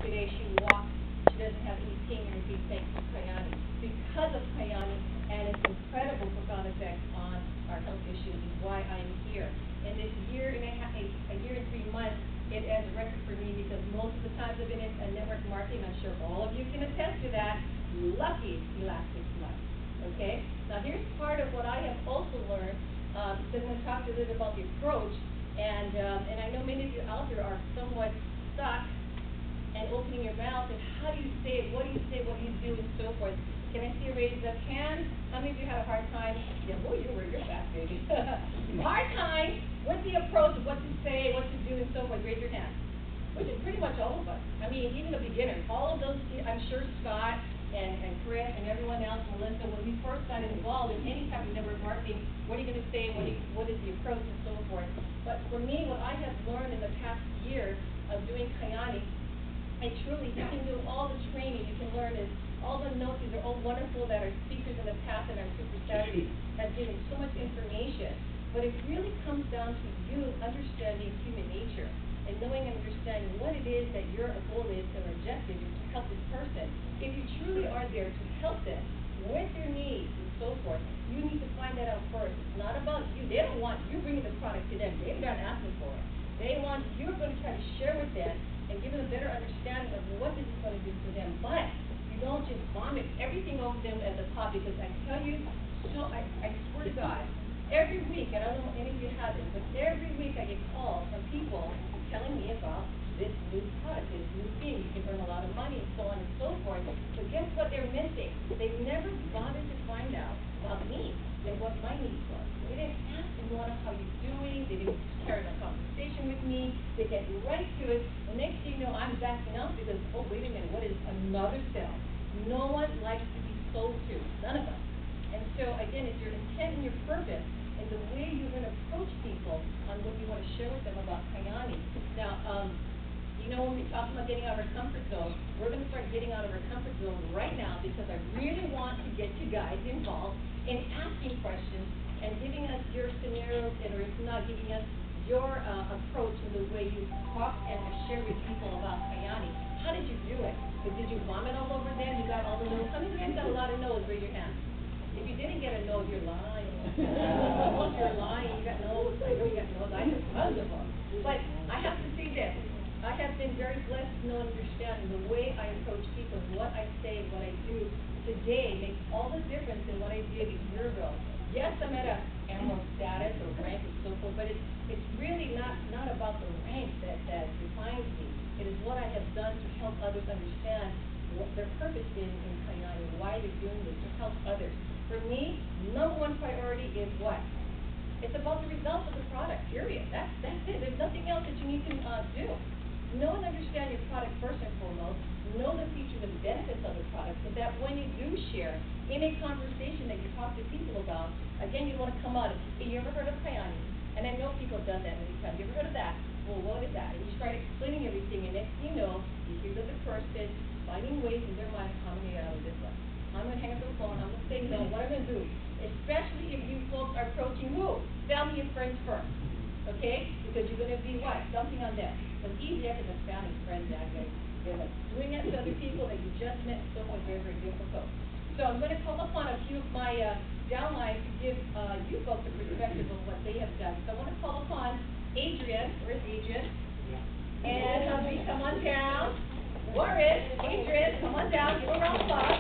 Today she walks, she doesn't have any pain in her feet thanks to Kyani. Because of Kyani and its incredible profound effect on our health issues is why I'm here. And this year and a year and 3 months, it has a record for me because most of the times I've been in network marketing, I'm sure all of you can attest to that, lucky elastic month. Okay? Now here's part of what I have also learned, because I'm going to talk a little bit about the approach, and I know many of you out there are somewhat stuck and opening your mouth, and how do you say it, what do you say, what do you do, and so forth. Can I see a raise of hand? How many of you had a hard time? Yeah, boy, you're fast, baby. Hard time with the approach of what to say, what to do, and so forth. Raise your hand. Which is pretty much all of us. I mean, even the beginners. All of those, I'm sure Scott and Chris and everyone else, Melissa, when we first got involved in any type of network marketing, what are you going to say, what is the approach, and so forth. But for me, what I have learned in the past year of doing Kyani, and truly, you can do all the training, you can learn is all the notes, these are all wonderful that our speakers in the past and our super savvy have given so much information. But it really comes down to you understanding human nature and knowing and understanding what it is that your goal is and objective is to help this person. If you truly are there to help them with their needs and so forth, you need to find that out first. It's not about you. They don't want you bringing the product to them. They're not asking for it. They want, you're going to try to share with them and give them a better understanding of what this is going to do for them. But you don't just vomit everything over them at the top, because I tell you, so I swear to God, every week, and I don't know if any of you have it, but every week I get calls from people telling me about this new product, this new thing, you can earn a lot of money, and so on and so forth. But guess what they're missing? They never bothered to find out about me and what my needs were. They didn't ask me, Luana, how you doing? They didn't carry on a conversation with me. They get right to it. The next thing you know, I'm backing up because, oh, wait a minute, what is another sale? No one likes to be sold to. None of us. And so, again, it's your intent and your purpose and the way you're going to approach people on what you want to share with them about Kyani. Now, you know, when we talk about getting out of our comfort zone, we're going to start getting out of our comfort zone right now, because I really want to get you guys involved in asking questions and giving us your scenarios, and or if not, giving us your approach and the way you talk and share with people about Kyani. How did you do it? Did you vomit all over them? You got all the no's? How many of you guys got a lot of no's? Raise your hand. If you didn't get a no, you're lying. You're lying. You got no's. I know you got no's. I have tons of them. But I have to say this. I have been very blessed to know and understand the way I approach people, what I say, what I do today makes all the difference in what I did a year ago. Yes, I'm at a emerald status or rank and so forth, but it's really not about the rank that defines me. It is what I have done to help others understand what their purpose is in Kyani, why they're doing this, to help others. For me, number one priority is what? It's about the results of the product, period. That's it. There's nothing else that you need to do. Know and understand your product first and foremost. Know the features and benefits of the product, so that when you do share in a conversation that you talk to people about, again, you want to come out of, hey, you ever heard of Kyani? And I know people have done that many times. You ever heard of that? Well, what is that? And you start explaining everything, and next thing you know, you hear the person finding ways in their mind, I'm going to get out of this one. I'm going to hang up the phone. I'm going to say no. What I'm going to do? Especially if you folks are approaching who? Family and friends first. Okay? Because you're going to be what? Dumping on them. It's easier if it's family and friends that way. Doing it to other people that you just met is so much very, very difficult. So I'm going to call upon a few of my downlines to give you folks a perspective of what they have done. So I want to call upon Adrian. Where's Adrian? And hubby, come on down. Warren, Adrian, come on down. Give a round of applause.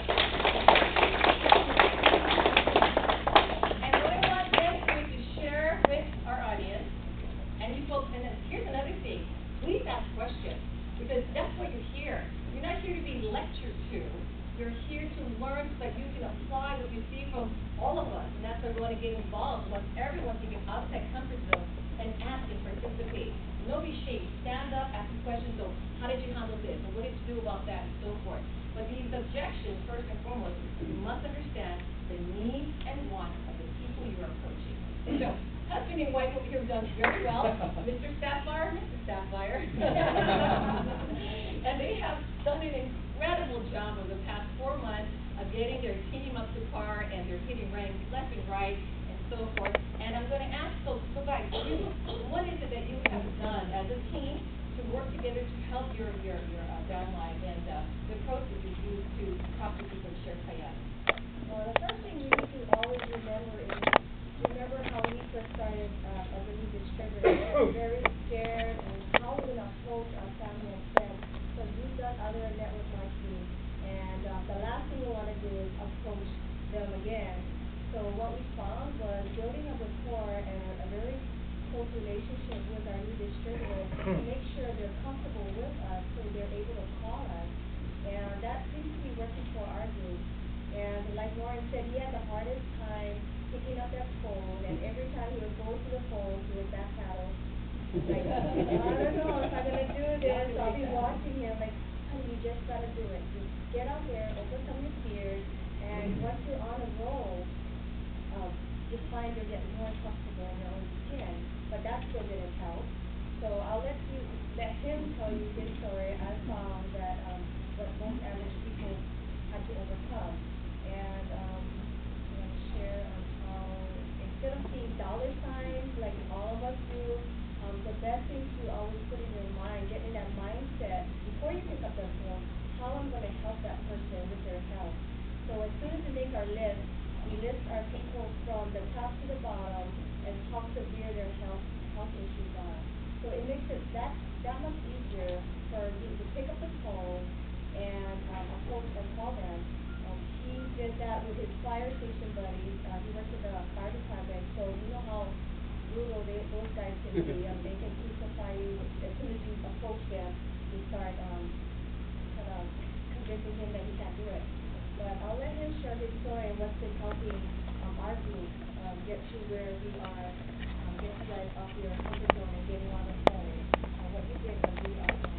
And what I want them to do is to share with our audience. And you folks, and then here's another thing. Please ask questions, because that's what you're here. You're not here to be lectured to. You're here to learn so that you can apply what you see from all of us. And that's why we want to get involved. We want everyone to get out of that comfort zone and ask and participate. No be ashamed. Stand up, ask the questions. So how did you handle this? And what did you do about that? And so forth. But these objections, first and foremost, you must understand the needs and wants of the people you are approaching. So, husband and wife over here have done very well. Mr. Sapphire, Mrs. Sapphire. And they have done an incredible job over the past 4 months of getting their team up to par, and they're hitting ranks left and right and so forth. And I'm going to ask folks, so guys, what is it that you have done as a team to work together to help your downline, and the process is used to talk to people and share Kyani. Well, the first thing you need to always remember is, remember how we first started as a new distributor. We were very scared and how we're going to approach our family and friends, because we've done other network marketing, and the last thing we want to do is approach them again. So what we found was building a rapport and a very close relationship with our new distributors to make sure they're comfortable with us so they're able to call us. And that seems to be working for our group. And like Warren said, he had the hardest time picking up that phone, and every time he would go to the phone, he would backpedal. Like, I don't know if I'm going to do this. I'll be watching him like, honey, you just got to do it. Just get out there, open some of your fears, and once you're on a roll, you find you're getting more comfortable in your own skin. But that still didn't help. So I'll let him tell you his story. I found that what most average people had to overcome. And you know, share on how, instead of seeing dollar signs like all of us do, the best thing to always put in your mind, get in that mindset before you pick up the phone, how I'm going to help that person with their health. So as soon as we make our list, we list our people from the top to the bottom and how severe their health issues are. So it makes it that much easier for you to pick up the phone and approach and call them. He did that with his fire station buddies. He worked with the fire department, so you know how brutal those guys can be. They can crucify you as soon as you approach them. You start kind of convincing him that he can't do it. But I'll let him share his story and what's been helping our group get to where we are, get you guys off your comfort zone and getting on the phone. What you did was really awesome.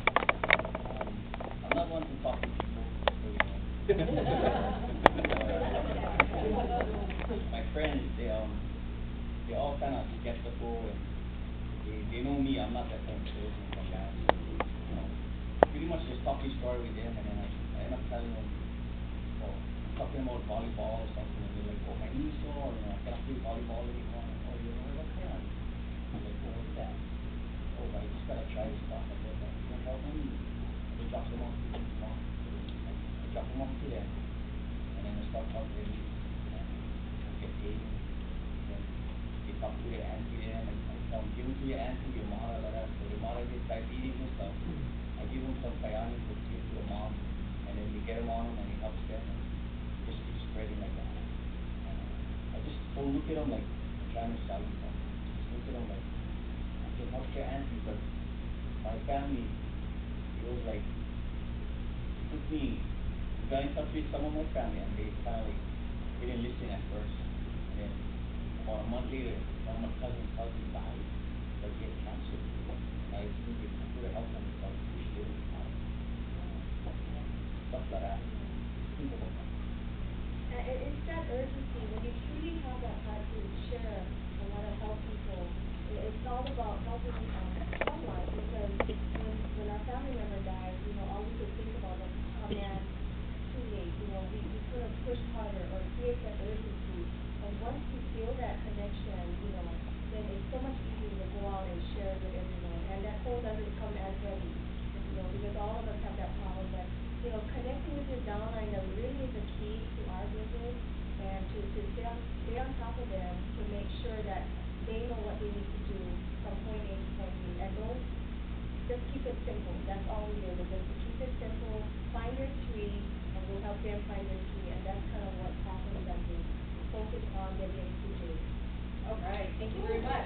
I'm not one to talk to people, so you know. My friends, they all kind of skeptical, and they know me. I'm not that kind of salesman from guy. So, you know, pretty much just talking story with them, and then I end up telling them, oh, talking about volleyball or something, and they're like, oh, my knee's sore, you know, I cannot play volleyball anymore. Oh, you know what, Kyani? I'm like, oh, what's that? Oh, I just gotta try this stuff. I said, that can't help me. They drop them off to them, I drop them off to them, and then I start talking to them, and I get paid, and then they talk to their auntie there, and I tell them, give them to your auntie, your mom, or whatever. So your mom has diabetes and stuff. I give them some Kyani to give to the mom, and then we get them on them, and it helps them, and it just keeps spreading like that. I just don't look at them like I'm trying to sell you something. Just look at them like, I can help your auntie, because my family, it was like, it took me, I got in touch with some of my family, and they kind of like, they didn't listen at first. And then about a month later, one of my cousin died, but he had cancer. And I think I could have helped him because he didn't die. Stuff like that. Think about that. And it's that urgency when you truly have that heart to share and want to help people. It's all about helping someone, because when our family member dies, you know, all we could think about is, oh man, too late. You know, we could have pushed harder or create that urgency. And once you feel that connection, you know, then it's so much easier to go out and share with everyone. And that phone doesn't come as heavy, you know, because all of us have that problem. But you know, connecting with your downline that really is the key to our business, and to stay on top of them to make sure that they know what they need to do from point A to point B. And don't just keep it simple. That's all we did, was just to keep it simple, find your tree, and we'll help them find their tree. And that's kind of what's happening that day. Focus on getting to All right, thank you very much.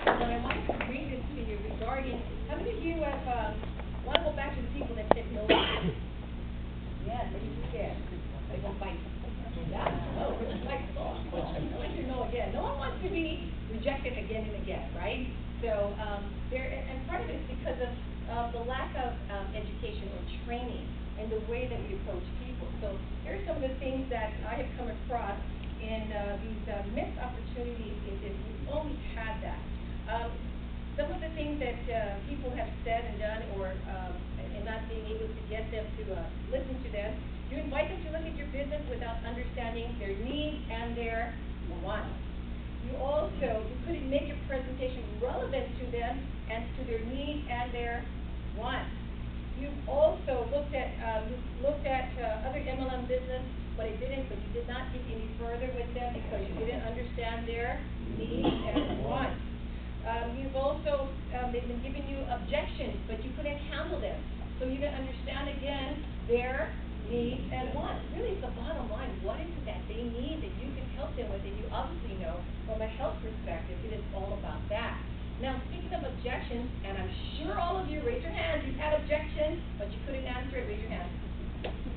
What I wanted to bring this to you regarding, how many of you have, want to go back to the people that said no? Yeah, they were scared. They won't bite. Yeah, no, like, once you know again. No one wants to be rejected again and again, right? So, and part of it is because of the lack of education or training and the way that we approach people. So here are some of the things that I have come across in these missed opportunities if you only had that. Some of the things that people have said and done, or and not being able to get them to listen to them, you invite them to look at your business without understanding their needs and their wants. You also, you couldn't make your presentation relevant to them and to their needs and their wants. You've also looked at other MLM business, but you did not get any further with them because you didn't understand their needs and wants. You've also, they've been giving you objections, but you couldn't handle them. So you can understand again their needs and wants. Really, it's the bottom line. What is it that they need that you can help them with? And you obviously know from a health perspective, it is all about that. Now, speaking of objections, and I'm sure all of you raise your hands, you've had objections, but you couldn't answer it, raise your hand.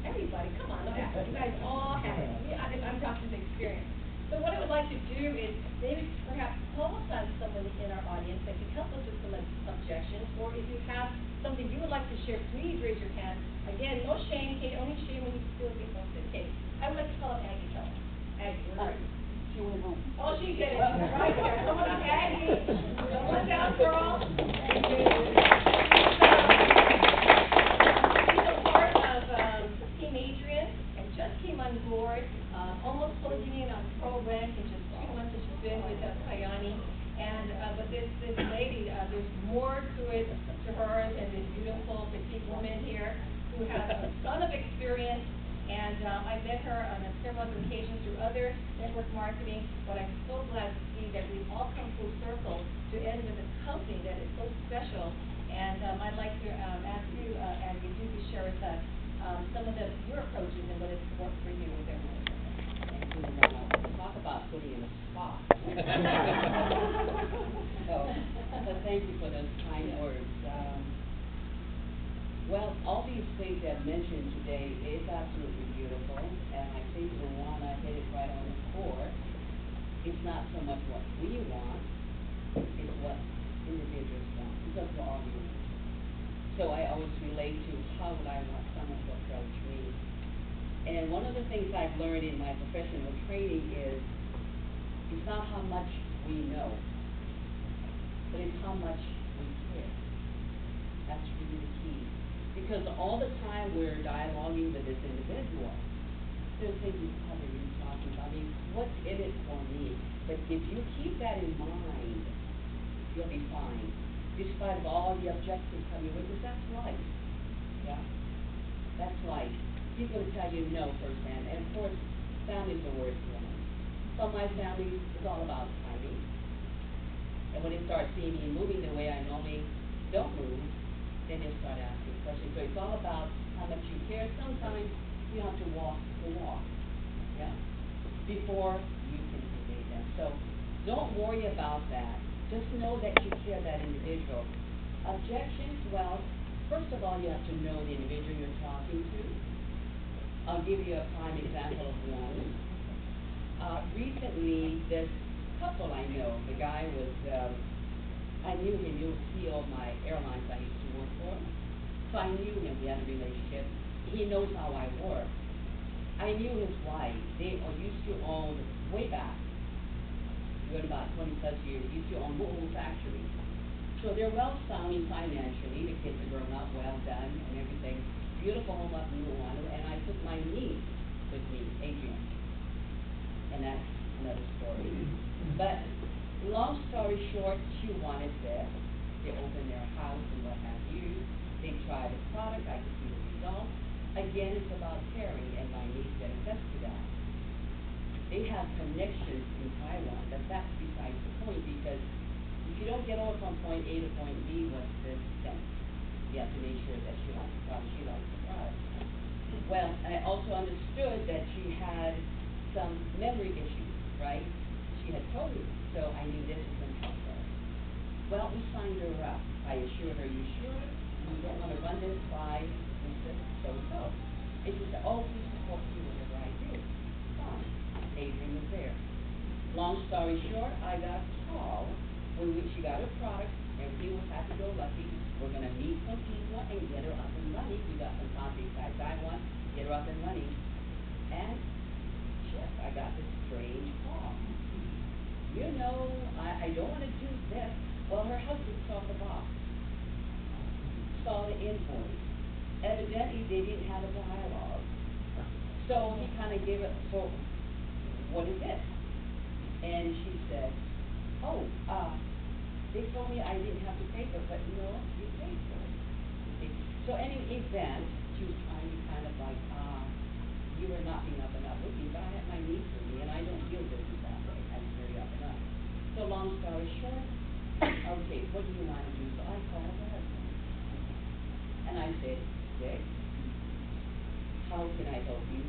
Everybody, come on, you guys all have it. I'm talking from experience. So what I would like to do is maybe perhaps call upon someone in our audience that can help us with some objections, or if you have something you would like to share, please raise your hand. Again, no shame, Kate, only shame when you feel like something. Kate, I would like to call up Aggie. Aggie, where are you? Oh, she did it. Right there. Come on up, Aggie. Come on down, girl. She's a part of Team Adrian and just came on board, almost closing in on pro rank in just 2 months that she's been with Kyani. And but this lady, there's more to it to her than this beautiful petite woman here who has a ton of experience. And I met her on several other occasions through other network marketing, but I'm so glad to see that we've all come full circle to end with a company that is so special. And I'd like to ask you, Aggie, if you could share with us some of your approaches and what it's worked for you with their Thank you, Luana. Talk about putting in a spot. So thank you for those kind words. Well, all these things I've mentioned today is absolutely beautiful, and I think Luana hit it right on the core. It's not so much what we want, it's what individuals want, because we're all human. So I always relate to how would I want someone to approach me. And one of the things I've learned in my professional training is it's not how much we know, but it's how much we care. That's really the key. Because all the time we're dialoguing with this individual, they're thinking, how are you talking about? I mean, what's in it for me? But if you keep that in mind, you'll be fine. Despite of all the objectives coming with it, that's life. Yeah? That's life. He's going to tell you no firsthand. And of course, family's the worst one. So my family is all about timing. And when they start seeing me moving the way I normally don't move, then they'll start asking questions. So it's all about how much you care. Sometimes you have to walk the walk, yeah, before you can convey them. So don't worry about that. Just know that you care that individual. Objections, well, first of all, you have to know the individual you're talking to. I'll give you a prime example of one. Recently, this couple I know, the guy was, I knew him, he was CEO of my airlines I used to work for. So I knew him, we had a relationship. He knows how I work. I knew his wife. They used to own, way back, doing about 20 plus years, used to own whole factories. So they're well-sounding financially. The kids are grown up, well done, and everything. Beautiful home up in Honolulu, and I took my niece with me, Adrian. And that's another story. But long story short, she wanted this. They opened their house and what have you. They tried the product. I could see the results. Again, it's about caring, and my niece can attest to that. They have connections in Taiwan, but that's besides the point, because if you don't get over from point A to point B, what's the sense? You have to make sure that she likes the product, she likes the product. Well, I also understood that she had some memory issues, right? She had told me, so I knew this was going to help her. Well, we signed her up. I assured her, you sure? We don't want to run this by Mr. So-and-so. And she said, oh, we support you whatever I do. Fine. Adrian was there. Long story short, I got a call when she got her product. Everything was happy-go-lucky. We're going to meet some people and get her up and running. We got some contacts at Taiwan, get her up and running. And, yes, I got this strange call. You know, I don't want to do this. Well, her husband saw the box, saw the invoice. Evidently, they didn't have a dialogue. So he kind of gave it, so what is this? And she said, oh, they told me I didn't have to pay for it, but no, you paid for it. You see? So any event, she was trying to kind of like, you were not being up and up with me, but I had my niece with me, and I don't deal business that way. I'm very up and up. So long story short, okay, what do you want to do? So I called her husband. And I said, Dick, how can I help you?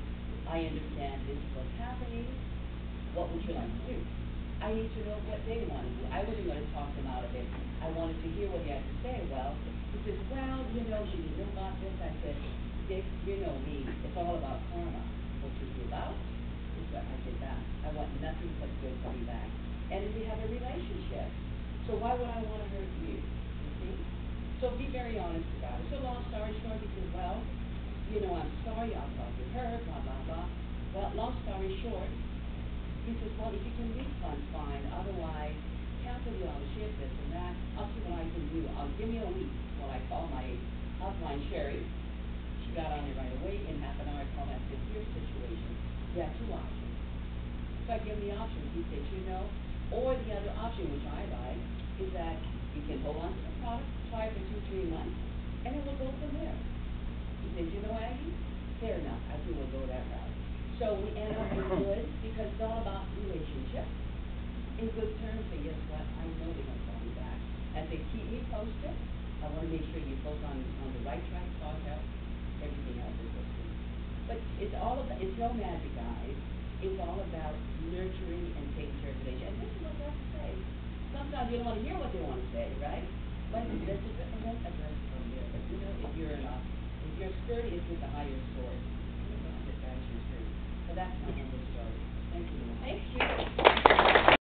I understand this is what's happening. What would you like to do? I need to know what they want to do. I wasn't going to talk them out of it. I wanted to hear what he had to say. Well, he says, well, you know, she didn't know about this. I said, Dick, you know me. It's all about karma. What you do about is what I did back. I want nothing but good coming back. And we have a relationship. So why would I want to hurt you? You see? So be very honest about it. So long story short, he said, well, you know, I'm sorry, I'll talk to her, blah, blah, blah. Well, long story short, he says, well, if you can refund, fine. Otherwise, cancel you on the ship, this and that. I'll see what I can do. Give me a week. Well, I called my upline, Sherry. She got on it right away. In half an hour, I called and said, here's the situation. You have two options. So I gave him the options. He said, you know, or the other option, which I like, is that you can hold on to the product, try it for 2-3 months, and then we'll go from there. He said, you know, Aggie, fair enough. I think we'll go that route. So we end up in good, because it's all about relationship. In good terms, and guess what? I know they're going to call me back. As they keep me posted, I want to make sure you both on the right track, talk out, everything else is listening. But it's all about, it's no magic, guys. It's all about nurturing and taking care of the relationship. And this is what they have to say. Sometimes you don't want to hear what they want to say, right? But let's address it from there. But you know, if your spirit is with the higher source, you know, that's your spirit. So that's my humble story. Thank you. Thank you.